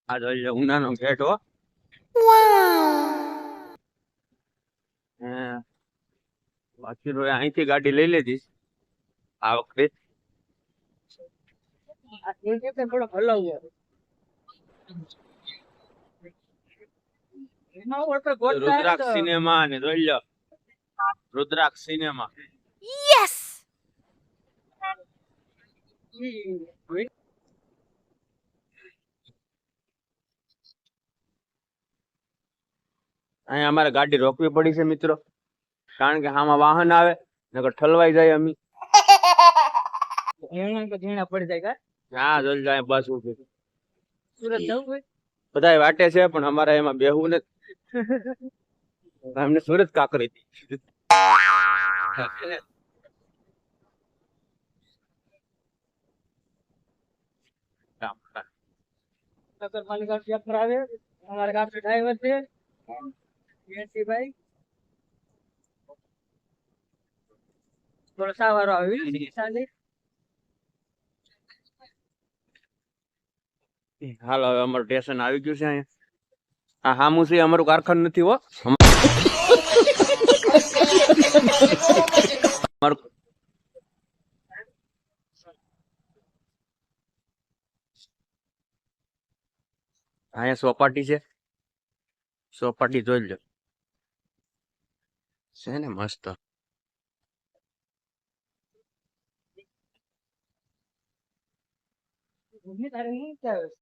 આ જોઈ લો ઉનાનો ગેટ હો. હે, બાકી તો અહીંથી ગાડી લઈ લીધી આ વખતે. થોડો હલાવો રુદ્રાક્ષ સિનેમા ને જોઈ લો રુદ્રાક્ષ સિનેમા. અહીંયા અમારે ગાડી રોકવી પડી છે મિત્રો, કારણ કે આમાં વાહન આવે નકર ઠલવાઈ જાય અમે. ઝીણા પડી જાય કા હા જોઈ લો અહીંયા બસ ઉભી. સુરત જવું હોય બધાય વાટે છે પણ અમારે એમાં બેહવું નથી. અમને સુરત કાકરી હતી. નગરપાલિકા ચેક કરાવે અમારા ગામ ડ્રાઈવર છે ભાઈ થોડો સાવારો આવી ચાલે. હાલો હવે અમારું સ્ટેશન આવી ગયું છે અહીંયા. આ હામું છે અમારું કારખાનું નથી હો. અમારું અહીંયા સોપાટી છે, સોપાટી જોઈ લો છે ને મસ્ત. તારે હું ચાલે